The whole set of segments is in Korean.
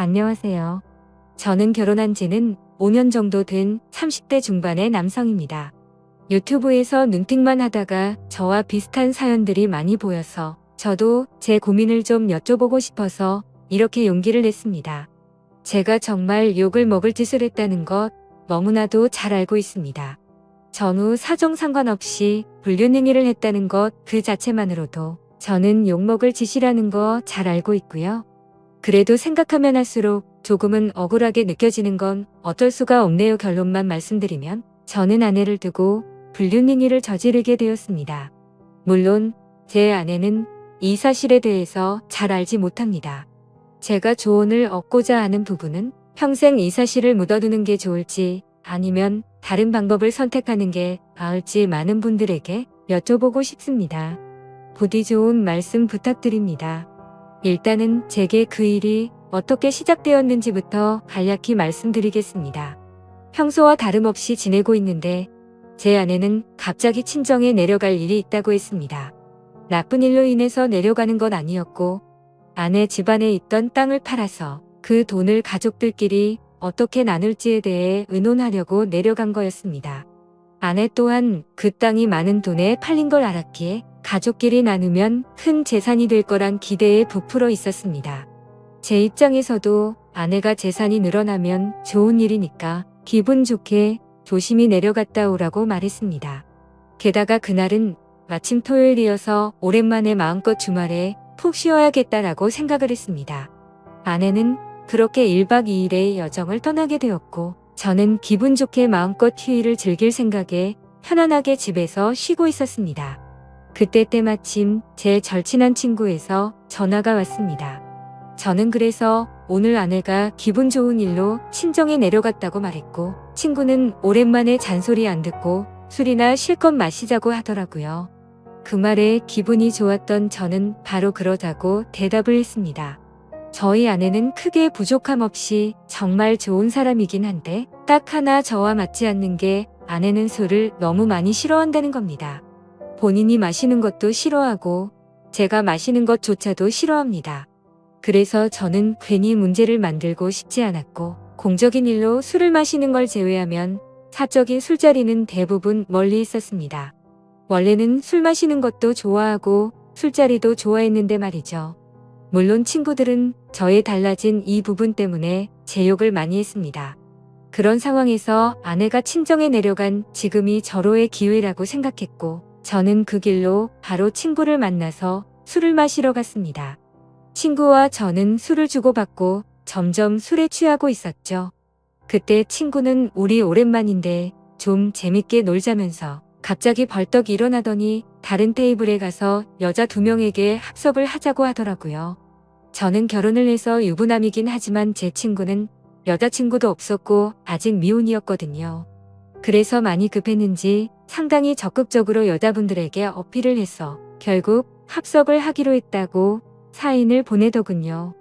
안녕하세요. 저는 결혼한 지는 5년 정도 된 30대 중반의 남성입니다. 유튜브에서 눈팅만 하다가 저와 비슷한 사연들이 많이 보여서 저도 제 고민을 좀 여쭤보고 싶어서 이렇게 용기를 냈습니다. 제가 정말 욕을 먹을 짓을 했다는 것 너무나도 잘 알고 있습니다. 전후 사정 상관없이 불륜행위를 했다는 것 그 자체만으로도 저는 욕먹을 짓이라는 거 잘 알고 있고요. 그래도 생각하면 할수록 조금은 억울하게 느껴지는 건 어쩔 수가 없네요. 결론만 말씀드리면 저는 아내를 두고 불륜행위를 저지르게 되었습니다. 물론 제 아내는 이 사실에 대해서 잘 알지 못합니다. 제가 조언을 얻고자 하는 부분은 평생 이 사실을 묻어두는 게 좋을지 아니면 다른 방법을 선택하는 게 나을지 많은 분들에게 여쭤보고 싶습니다. 부디 좋은 말씀 부탁드립니다. 일단은 제게 그 일이 어떻게 시작되었는지부터 간략히 말씀드리겠습니다. 평소와 다름없이 지내고 있는데 제 아내는 갑자기 친정에 내려갈 일이 있다고 했습니다. 나쁜 일로 인해서 내려가는 건 아니었고 아내 집안에 있던 땅을 팔아서 그 돈을 가족들끼리 어떻게 나눌지에 대해 의논하려고 내려간 거였습니다. 아내 또한 그 땅이 많은 돈에 팔린 걸 알았기에 가족끼리 나누면 큰 재산이 될 거란 기대에 부풀어 있었습니다. 제 입장에서도 아내가 재산이 늘어나면 좋은 일이니까 기분 좋게 조심히 내려갔다 오라고 말했습니다. 게다가 그날은 마침 토요일이어서 오랜만에 마음껏 주말에 푹 쉬어야겠다라고 생각을 했습니다. 아내는 그렇게 1박 2일의 여정을 떠나게 되었고 저는 기분 좋게 마음껏 휴일을 즐길 생각에 편안하게 집에서 쉬고 있었습니다. 그때 때마침 제 절친한 친구에서 전화가 왔습니다. 저는 그래서 오늘 아내가 기분 좋은 일로 친정에 내려갔다고 말했고 친구는 오랜만에 잔소리 안 듣고 술이나 실컷 마시자고 하더라고요. 그 말에 기분이 좋았던 저는 바로 그러자고 대답을 했습니다. 저희 아내는 크게 부족함 없이 정말 좋은 사람이긴 한데 딱 하나 저와 맞지 않는 게 아내는 술을 너무 많이 싫어한다는 겁니다. 본인이 마시는 것도 싫어하고 제가 마시는 것조차도 싫어합니다. 그래서 저는 괜히 문제를 만들고 싶지 않았고 공적인 일로 술을 마시는 걸 제외하면 사적인 술자리는 대부분 멀리 있었습니다. 원래는 술 마시는 것도 좋아하고 술자리도 좋아했는데 말이죠. 물론 친구들은 저의 달라진 이 부분 때문에 제 욕을 많이 했습니다. 그런 상황에서 아내가 친정에 내려간 지금이 절호의 기회라고 생각했고 저는 그 길로 바로 친구를 만나서 술을 마시러 갔습니다. 친구와 저는 술을 주고받고 점점 술에 취하고 있었죠. 그때 친구는 우리 오랜만인데 좀 재밌게 놀자면서 갑자기 벌떡 일어나더니 다른 테이블에 가서 여자 2명에게 합석을 하자고 하더라고요. 저는 결혼을 해서 유부남이긴 하지만 제 친구는 여자친구도 없었고 아직 미혼이었거든요. 그래서 많이 급했는지 상당히 적극적으로 여자분들에게 어필을 해서 결국 합석을 하기로 했다고 사인을 보내더군요.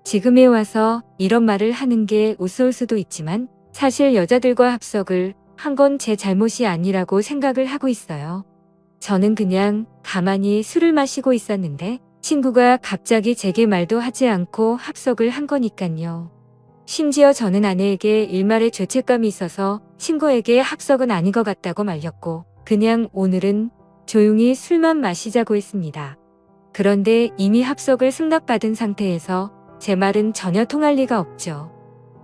지금에 와서 이런 말을 하는 게 우스울 수도 있지만 사실 여자들과 합석을 한 건 제 잘못이 아니라고 생각을 하고 있어요. 저는 그냥 가만히 술을 마시고 있었는데 친구가 갑자기 제게 말도 하지 않고 합석을 한 거니깐요. 심지어 저는 아내에게 일말의 죄책감이 있어서 친구에게 합석은 아닌 것 같다고 말렸고 그냥 오늘은 조용히 술만 마시자고 했습니다. 그런데 이미 합석을 승낙받은 상태에서 제 말은 전혀 통할 리가 없죠.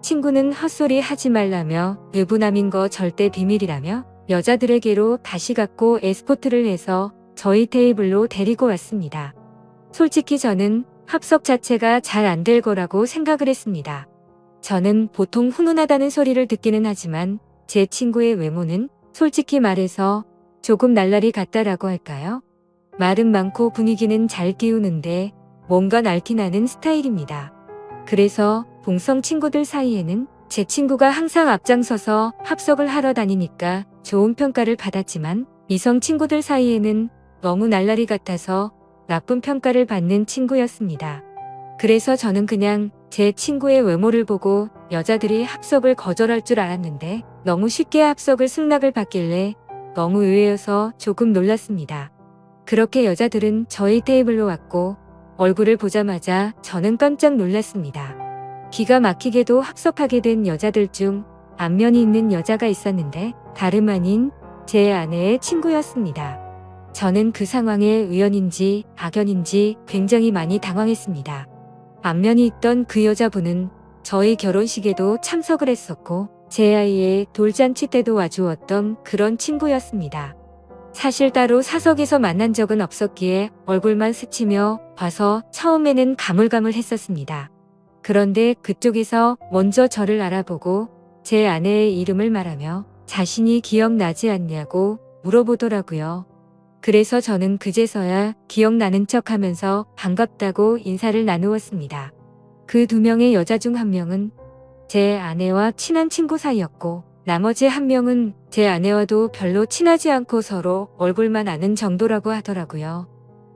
친구는 헛소리 하지 말라며 유부남인 거 절대 비밀이라며 여자들에게로 다시 갔고 에스코트를 해서 저희 테이블로 데리고 왔습니다. 솔직히 저는 합석 자체가 잘 안 될 거라고 생각을 했습니다. 저는 보통 훈훈하다는 소리를 듣기는 하지만 제 친구의 외모는 솔직히 말해서 조금 날라리 같다라고 할까요? 말은 많고 분위기는 잘 띄우는데 뭔가 날티나는 스타일입니다. 그래서 동성 친구들 사이에는 제 친구가 항상 앞장서서 합석을 하러 다니니까 좋은 평가를 받았지만 이성 친구들 사이에는 너무 날라리 같아서 나쁜 평가를 받는 친구였습니다. 그래서 저는 그냥 제 친구의 외모를 보고 여자들이 합석을 거절할 줄 알았는데 너무 쉽게 합석을 승낙을 받길래 너무 의외여서 조금 놀랐습니다. 그렇게 여자들은 저희 테이블로 왔고 얼굴을 보자마자 저는 깜짝 놀랐습니다. 기가 막히게도 합석하게 된 여자들 중 안면이 있는 여자가 있었는데 다름 아닌 제 아내의 친구였습니다. 저는 그 상황에 우연인지 악연인지 굉장히 많이 당황했습니다. 안면이 있던 그 여자분은 저희 결혼식에도 참석을 했었고 제 아이의 돌잔치 때도 와주었던 그런 친구였습니다. 사실 따로 사석에서 만난 적은 없었기에 얼굴만 스치며 봐서 처음에는 가물가물했었습니다. 그런데 그쪽에서 먼저 저를 알아보고 제 아내의 이름을 말하며 자신이 기억나지 않냐고 물어보더라고요. 그래서 저는 그제서야 기억나는 척하면서 반갑다고 인사를 나누었습니다. 그 두 명의 여자 중 한 명은 제 아내와 친한 친구 사이였고 나머지 한 명은 제 아내와도 별로 친하지 않고 서로 얼굴만 아는 정도라고 하더라고요.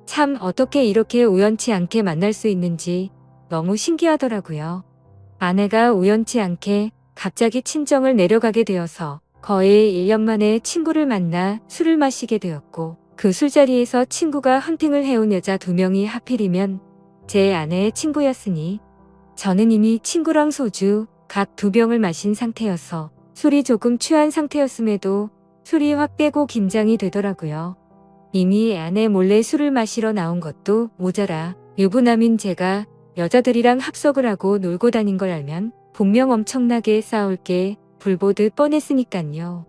참 어떻게 이렇게 우연치 않게 만날 수 있는지 너무 신기하더라고요. 아내가 우연치 않게 갑자기 친정을 내려가게 되어서 거의 1년 만에 친구를 만나 술을 마시게 되었고 그 술자리에서 친구가 헌팅을 해온 여자 두 명이 하필이면 제 아내의 친구였으니 저는 이미 친구랑 소주 각 2병을 마신 상태여서 술이 조금 취한 상태였음에도 술이 확 깨고 긴장이 되더라고요. 이미 아내 몰래 술을 마시러 나온 것도 모자라 유부남인 제가 여자들이랑 합석을 하고 놀고 다닌 걸 알면 분명 엄청나게 싸울 게 불보듯 뻔했으니깐요.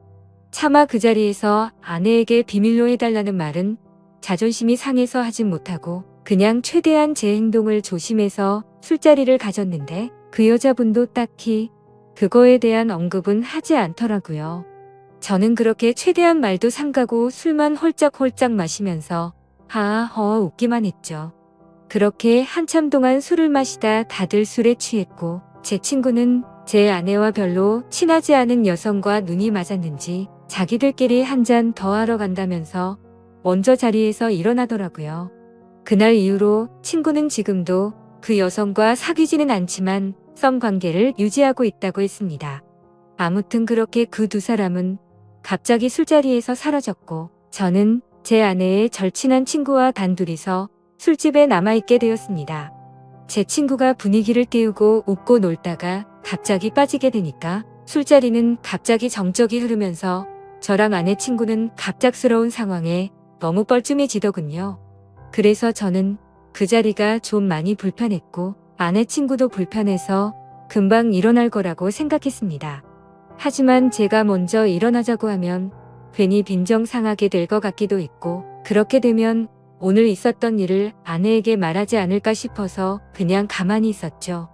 차마 그 자리에서 아내에게 비밀로 해달라는 말은 자존심이 상해서 하진 못하고 그냥 최대한 제 행동을 조심해서 술자리를 가졌는데 그 여자분도 딱히 그거에 대한 언급은 하지 않더라고요. 저는 그렇게 최대한 말도 삼가고 술만 홀짝홀짝 마시면서 하하 웃기만 했죠. 그렇게 한참 동안 술을 마시다 다들 술에 취했고 제 친구는 제 아내와 별로 친하지 않은 여성과 눈이 맞았는지 자기들끼리 한 잔 더 하러 간다면서 먼저 자리에서 일어나더라고요. 그날 이후로 친구는 지금도 그 여성과 사귀지는 않지만 썸 관계를 유지하고 있다고 했습니다. 아무튼 그렇게 그 두 사람은 갑자기 술자리에서 사라졌고 저는 제 아내의 절친한 친구와 단둘이서 술집에 남아있게 되었습니다. 제 친구가 분위기를 띄우고 웃고 놀다가 갑자기 빠지게 되니까 술자리는 갑자기 정적이 흐르면서 저랑 아내 친구는 갑작스러운 상황에 너무 뻘쭘해지더군요. 그래서 저는 그 자리가 좀 많이 불편했고 아내 친구도 불편해서 금방 일어날 거라고 생각했습니다. 하지만 제가 먼저 일어나자고 하면 괜히 빈정상하게 될 것 같기도 했고 그렇게 되면 오늘 있었던 일을 아내에게 말하지 않을까 싶어서 그냥 가만히 있었죠.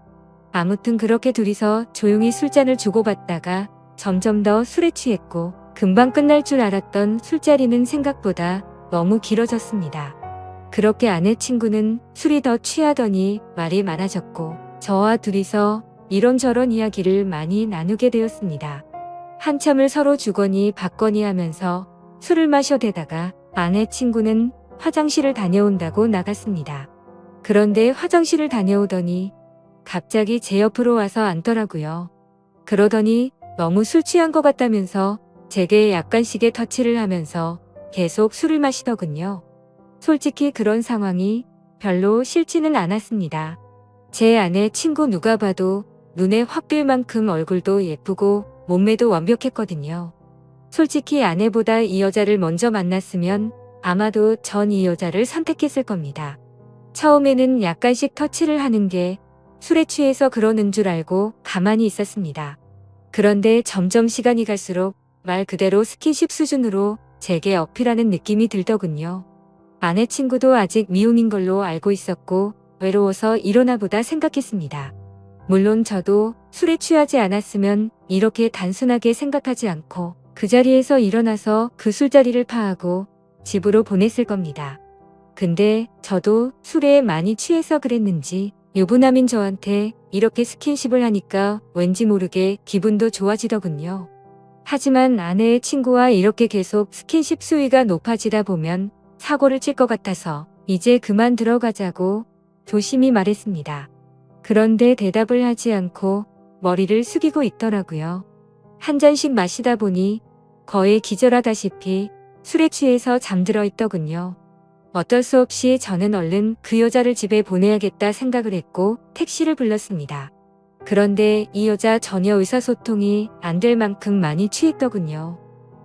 아무튼 그렇게 둘이서 조용히 술잔을 주고받다가 점점 더 술에 취했고 금방 끝날 줄 알았던 술자리는 생각보다 너무 길어졌습니다. 그렇게 아내 친구는 술이 더 취하더니 말이 많아졌고 저와 둘이서 이런저런 이야기를 많이 나누게 되었습니다. 한참을 서로 주거니 받거니 하면서 술을 마셔대다가 아내 친구는 화장실을 다녀온다고 나갔습니다. 그런데 화장실을 다녀오더니 갑자기 제 옆으로 와서 앉더라고요. 그러더니 너무 술 취한 것 같다면서 제게 약간씩의 터치를 하면서 계속 술을 마시더군요. 솔직히 그런 상황이 별로 싫지는 않았습니다. 제 아내 친구 누가 봐도 눈에 확 띌 만큼 얼굴도 예쁘고 몸매도 완벽했거든요. 솔직히 아내보다 이 여자를 먼저 만났으면 아마도 전 이 여자를 선택했을 겁니다. 처음에는 약간씩 터치를 하는 게 술에 취해서 그러는 줄 알고 가만히 있었습니다. 그런데 점점 시간이 갈수록 말 그대로 스킨십 수준으로 제게 어필하는 느낌이 들더군요. 아내 친구도 아직 미혼인 걸로 알고 있었고 외로워서 이러나 보다 생각했습니다. 물론 저도 술에 취하지 않았으면 이렇게 단순하게 생각하지 않고 그 자리에서 일어나서 그 술자리를 파하고 집으로 보냈을 겁니다. 근데 저도 술에 많이 취해서 그랬는지 유부남인 저한테 이렇게 스킨십을 하니까 왠지 모르게 기분도 좋아지더군요. 하지만 아내의 친구와 이렇게 계속 스킨십 수위가 높아지다 보면 사고를 칠 것 같아서 이제 그만 들어가자고 조심히 말했습니다. 그런데 대답을 하지 않고 머리를 숙이고 있더라고요. 한 잔씩 마시다 보니 거의 기절하다시피 술에 취해서 잠들어 있더군요. 어쩔 수 없이 저는 얼른 그 여자를 집에 보내야겠다 생각을 했고 택시를 불렀습니다. 그런데 이 여자 전혀 의사소통이 안 될 만큼 많이 취했더군요.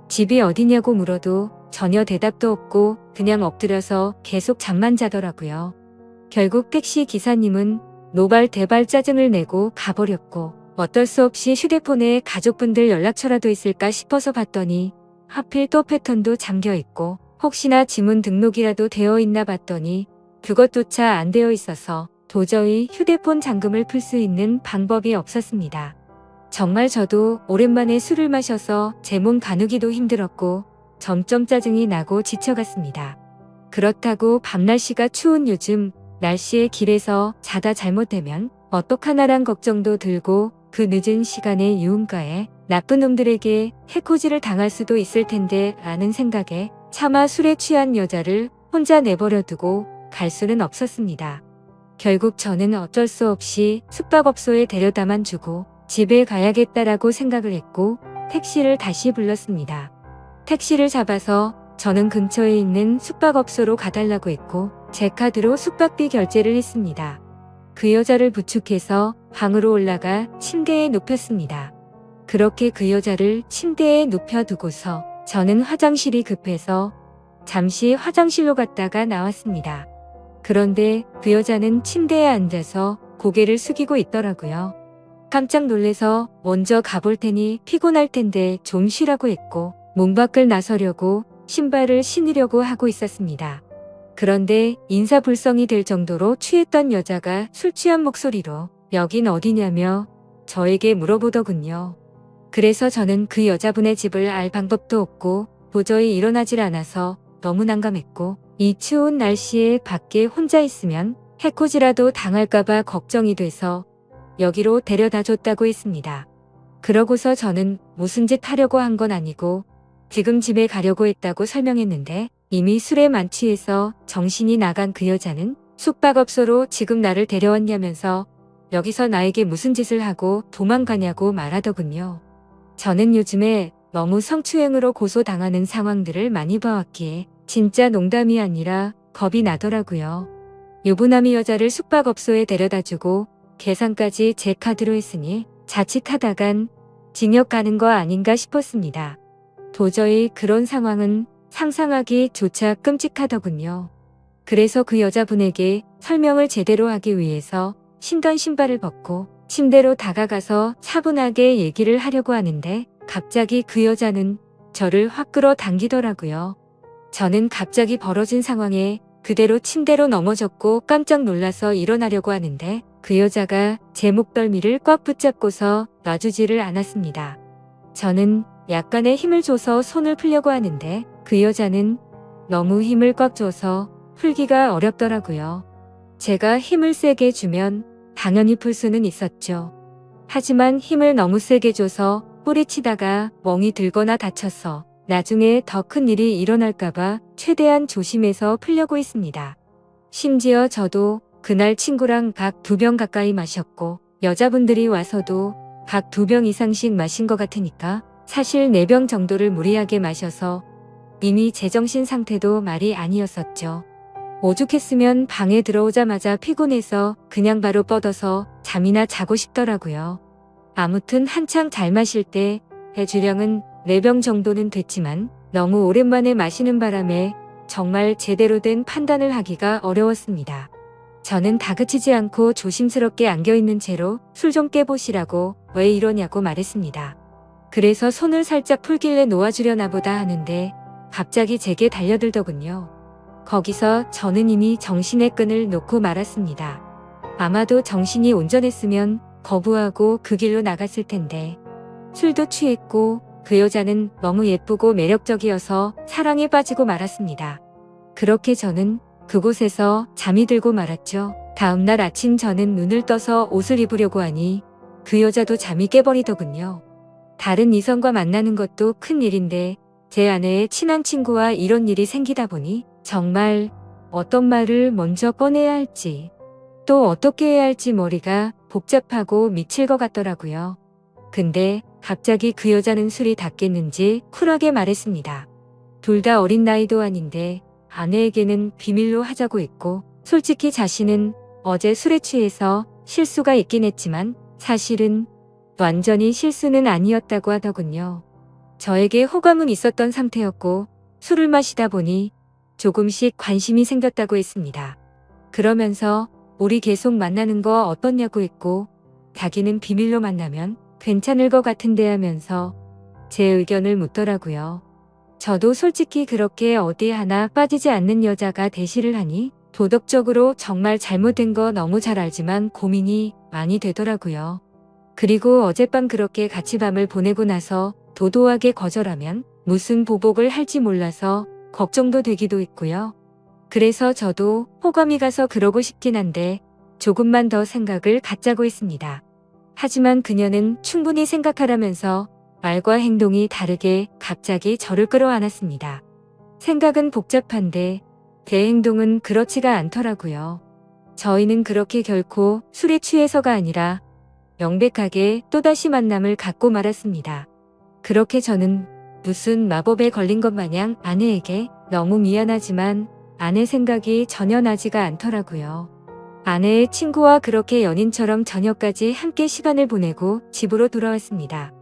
집이 어디냐고 물어도 전혀 대답도 없고 그냥 엎드려서 계속 잠만 자더라고요. 결국 택시 기사님은 노발대발 짜증을 내고 가버렸고 어떨 수 없이 휴대폰에 가족분들 연락처라도 있을까 싶어서 봤더니 하필 또 패턴도 잠겨있고 혹시나 지문 등록이라도 되어 있나 봤더니 그것조차 안 되어 있어서 도저히 휴대폰 잠금을 풀 수 있는 방법이 없었습니다. 정말 저도 오랜만에 술을 마셔서 제 몸 가누기도 힘들었고 점점 짜증이 나고 지쳐갔습니다. 그렇다고 밤 날씨가 추운 요즘 날씨에 길에서 자다 잘못되면 어떡하나란 걱정도 들고 그 늦은 시간에 유흥가에 나쁜 놈들에게 해코지를 당할 수도 있을 텐데 라는 생각에 차마 술에 취한 여자를 혼자 내버려 두고 갈 수는 없었습니다. 결국 저는 어쩔 수 없이 숙박업소에 데려다만 주고 집에 가야겠다라고 생각을 했고 택시를 다시 불렀습니다. 택시를 잡아서 저는 근처에 있는 숙박업소로 가달라고 했고 제 카드로 숙박비 결제를 했습니다. 그 여자를 부축해서 방으로 올라가 침대에 눕혔습니다. 그렇게 그 여자를 침대에 눕혀두고서 저는 화장실이 급해서 잠시 화장실로 갔다가 나왔습니다. 그런데 그 여자는 침대에 앉아서 고개를 숙이고 있더라고요. 깜짝 놀래서 먼저 가볼 테니 피곤할 텐데 좀 쉬라고 했고 문 밖을 나서려고 신발을 신으려고 하고 있었습니다. 그런데 인사불성이 될 정도로 취했던 여자가 술 취한 목소리로 여긴 어디냐며 저에게 물어보더군요. 그래서 저는 그 여자분의 집을 알 방법도 없고 도저히 일어나질 않아서 너무 난감했고 이 추운 날씨에 밖에 혼자 있으면 해코지라도 당할까봐 걱정이 돼서 여기로 데려다 줬다고 했습니다. 그러고서 저는 무슨 짓 하려고 한 건 아니고 지금 집에 가려고 했다고 설명했는데 이미 술에 만취해서 정신이 나간 그 여자는 숙박업소로 지금 나를 데려왔냐면서 여기서 나에게 무슨 짓을 하고 도망가냐고 말하더군요. 저는 요즘에 너무 성추행으로 고소당하는 상황들을 많이 봐왔기에 진짜 농담이 아니라 겁이 나더라고요. 유부남이 여자를 숙박업소에 데려다주고 계산까지 제 카드로 했으니 자칫하다간 징역 가는 거 아닌가 싶었습니다. 도저히 그런 상황은 상상하기조차 끔찍하더군요. 그래서 그 여자분에게 설명을 제대로 하기 위해서 신던 신발을 벗고 침대로 다가가서 차분하게 얘기를 하려고 하는데 갑자기 그 여자는 저를 확 끌어당기더라고요. 저는 갑자기 벌어진 상황에 그대로 침대로 넘어졌고 깜짝 놀라서 일어나려고 하는데 그 여자가 제 목덜미를 꽉 붙잡고서 놔주지를 않았습니다. 저는 약간의 힘을 줘서 손을 풀려고 하는데 그 여자는 너무 힘을 꽉 줘서 풀기가 어렵더라고요. 제가 힘을 세게 주면 당연히 풀 수는 있었죠. 하지만 힘을 너무 세게 줘서 뿌리치다가 멍이 들거나 다쳐서 나중에 더 큰 일이 일어날까봐 최대한 조심해서 풀려고 했습니다. 심지어 저도 그날 친구랑 각 2병 가까이 마셨고 여자분들이 와서도 각 2병 이상씩 마신 것 같으니까 사실 4병 정도를 무리하게 마셔서 이미 제정신 상태도 말이 아니었었죠. 오죽했으면 방에 들어오자마자 피곤해서 그냥 바로 뻗어서 잠이나 자고 싶더라고요. 아무튼 한창 잘 마실 때 배주량은 4병 정도는 됐지만 너무 오랜만에 마시는 바람에 정말 제대로 된 판단을 하기가 어려웠습니다. 저는 다그치지 않고 조심스럽게 안겨있는 채로 술 좀 깨보시라고 왜 이러냐고 말했습니다. 그래서 손을 살짝 풀길래 놓아주려나 보다 하는데 갑자기 제게 달려들더군요. 거기서 저는 이미 정신의 끈을 놓고 말았습니다. 아마도 정신이 온전했으면 거부하고 그 길로 나갔을 텐데 술도 취했고 그 여자는 너무 예쁘고 매력적이어서 사랑에 빠지고 말았습니다. 그렇게 저는 그곳에서 잠이 들고 말았죠. 다음날 아침 저는 눈을 떠서 옷을 입으려고 하니 그 여자도 잠이 깨버리더군요. 다른 이성과 만나는 것도 큰 일인데 제 아내의 친한 친구와 이런 일이 생기다 보니 정말 어떤 말을 먼저 꺼내야 할지 또 어떻게 해야 할지 머리가 복잡하고 미칠 것 같더라고요. 근데 갑자기 그 여자는 술이 다 깼는지 쿨하게 말했습니다. 둘 다 어린 나이도 아닌데 아내에게는 비밀로 하자고 했고 솔직히 자신은 어제 술에 취해서 실수가 있긴 했지만 사실은 완전히 실수는 아니었다고 하더군요. 저에게 호감은 있었던 상태였고 술을 마시다 보니 조금씩 관심이 생겼다고 했습니다. 그러면서 우리 계속 만나는 거 어떻냐고 했고 자기는 비밀로 만나면 괜찮을 것 같은데 하면서 제 의견을 묻더라고요. 저도 솔직히 그렇게 어디 하나 빠지지 않는 여자가 대시를 하니 도덕적으로 정말 잘못된 거 너무 잘 알지만 고민이 많이 되더라고요. 그리고 어젯밤 그렇게 같이 밤을 보내고 나서 도도하게 거절하면 무슨 보복을 할지 몰라서 걱정도 되기도 했고요. 그래서 저도 호감이 가서 그러고 싶긴 한데 조금만 더 생각을 갖자고 했습니다. 하지만 그녀는 충분히 생각하라면서 말과 행동이 다르게 갑자기 저를 끌어안았습니다. 생각은 복잡한데 제 행동은 그렇지가 않더라고요. 저희는 그렇게 결코 술에 취해서가 아니라 명백하게 또다시 만남을 갖고 말았습니다. 그렇게 저는 무슨 마법에 걸린 것 마냥 아내에게 너무 미안하지만 아내 생각이 전혀 나지가 않더라고요. 아내의 친구와 그렇게 연인처럼 저녁까지 함께 시간을 보내고 집으로 돌아왔습니다.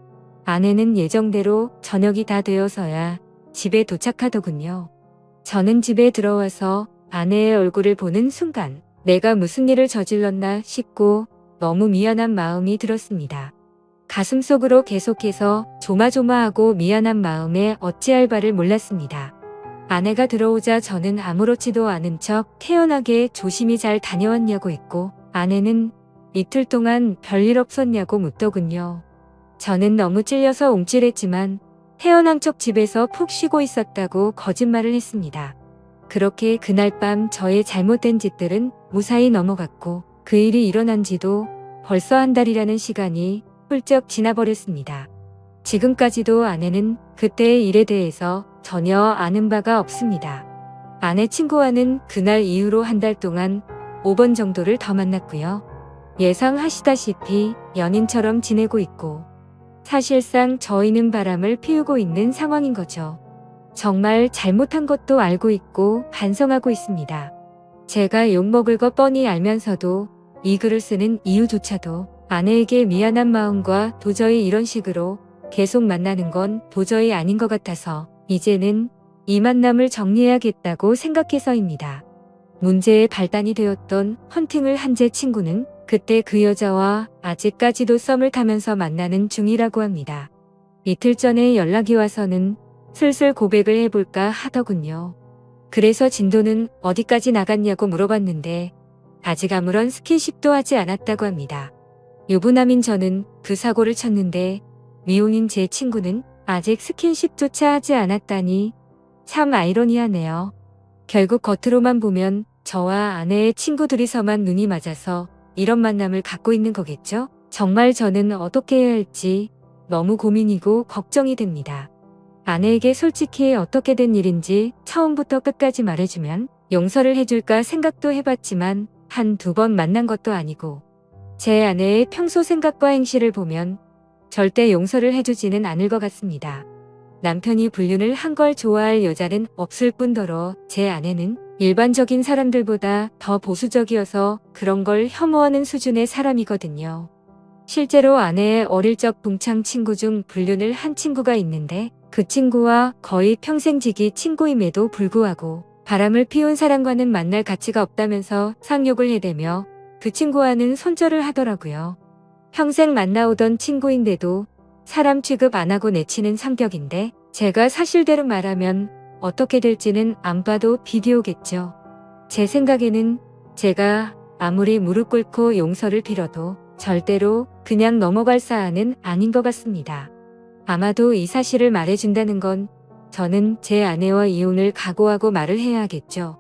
아내는 예정대로 저녁이 다 되어서야 집에 도착하더군요. 저는 집에 들어와서 아내의 얼굴을 보는 순간 내가 무슨 일을 저질렀나 싶고 너무 미안한 마음이 들었습니다. 가슴속으로 계속해서 조마조마하고 미안한 마음에 어찌할 바를 몰랐습니다. 아내가 들어오자 저는 아무렇지도 않은 척 태연하게 조심히 잘 다녀왔냐고 했고 아내는 이틀 동안 별일 없었냐고 묻더군요. 저는 너무 찔려서 움찔했지만 태연한 척 집에서 푹 쉬고 있었다고 거짓말을 했습니다. 그렇게 그날 밤 저의 잘못된 짓들은 무사히 넘어갔고 그 일이 일어난 지도 벌써 한 달이라는 시간이 훌쩍 지나버렸습니다. 지금까지도 아내는 그때의 일에 대해서 전혀 아는 바가 없습니다. 아내 친구와는 그날 이후로 한 달 동안 5번 정도를 더 만났고요. 예상하시다시피 연인처럼 지내고 있고 사실상 저희는 바람을 피우고 있는 상황인 거죠. 정말 잘못한 것도 알고 있고 반성하고 있습니다. 제가 욕먹을 거 뻔히 알면서도 이 글을 쓰는 이유조차도 아내에게 미안한 마음과 도저히 이런 식으로 계속 만나는 건 도저히 아닌 것 같아서 이제는 이 만남을 정리해야겠다고 생각해서입니다. 문제의 발단이 되었던 헌팅을 한 제 친구는 그때 그 여자와 아직까지도 썸을 타면서 만나는 중이라고 합니다. 이틀 전에 연락이 와서는 슬슬 고백을 해볼까 하더군요. 그래서 진도는 어디까지 나갔냐고 물어봤는데 아직 아무런 스킨십도 하지 않았다고 합니다. 유부남인 저는 그 사고를 쳤는데 미혼인 제 친구는 아직 스킨십조차 하지 않았다니 참 아이러니하네요. 결국 겉으로만 보면 저와 아내의 친구 둘이서만 눈이 맞아서 이런 만남을 갖고 있는 거겠죠? 정말 저는 어떻게 해야 할지 너무 고민이고 걱정이 됩니다. 아내에게 솔직히 어떻게 된 일인지 처음부터 끝까지 말해주면 용서를 해줄까 생각도 해봤지만 한두 번 만난 것도 아니고 제 아내의 평소 생각과 행실을 보면 절대 용서를 해주지는 않을 것 같습니다. 남편이 불륜을 한 걸 좋아할 여자는 없을 뿐더러 제 아내는 일반적인 사람들보다 더 보수적이어서 그런 걸 혐오하는 수준의 사람이거든요. 실제로 아내의 어릴 적 동창 친구 중 불륜을 한 친구가 있는데 그 친구와 거의 평생지기 친구임에도 불구하고 바람을 피운 사람과는 만날 가치가 없다면서 상욕을 해대며 그 친구와는 손절을 하더라고요. 평생 만나오던 친구인데도 사람 취급 안 하고 내치는 성격인데 제가 사실대로 말하면 어떻게 될지는 안 봐도 비디오겠죠. 제 생각에는 제가 아무리 무릎 꿇고 용서를 빌어도 절대로 그냥 넘어갈 사안은 아닌 것 같습니다. 아마도 이 사실을 말해준다는 건 저는 제 아내와 이혼을 각오하고 말을 해야 하겠죠.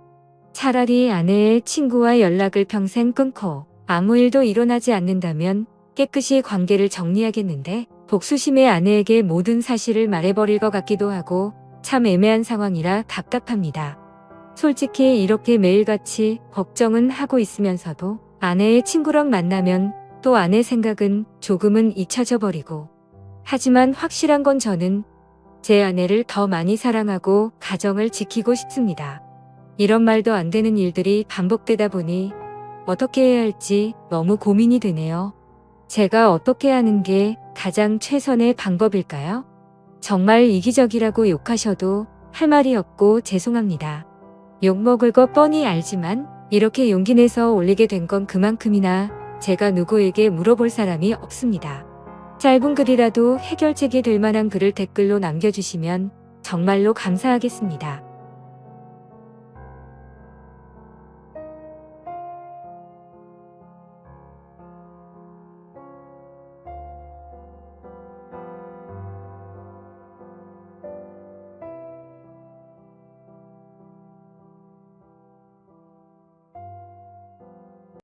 차라리 아내의 친구와 연락을 평생 끊고 아무 일도 일어나지 않는다면 깨끗이 관계를 정리하겠는데 복수심에 아내에게 모든 사실을 말해버릴 것 같기도 하고 참 애매한 상황이라 답답합니다. 솔직히 이렇게 매일같이 걱정은 하고 있으면서도 아내의 친구랑 만나면 또 아내 생각은 조금은 잊혀져 버리고 하지만 확실한 건 저는 제 아내를 더 많이 사랑하고 가정을 지키고 싶습니다. 이런 말도 안 되는 일들이 반복되다 보니 어떻게 해야 할지 너무 고민이 되네요. 제가 어떻게 하는 게 가장 최선의 방법일까요? 정말 이기적이라고 욕하셔도 할 말이 없고 죄송합니다. 욕먹을 거 뻔히 알지만 이렇게 용기 내서 올리게 된 건 그만큼이나 제가 누구에게 물어볼 사람이 없습니다. 짧은 글이라도 해결책이 될 만한 글을 댓글로 남겨주시면 정말로 감사하겠습니다.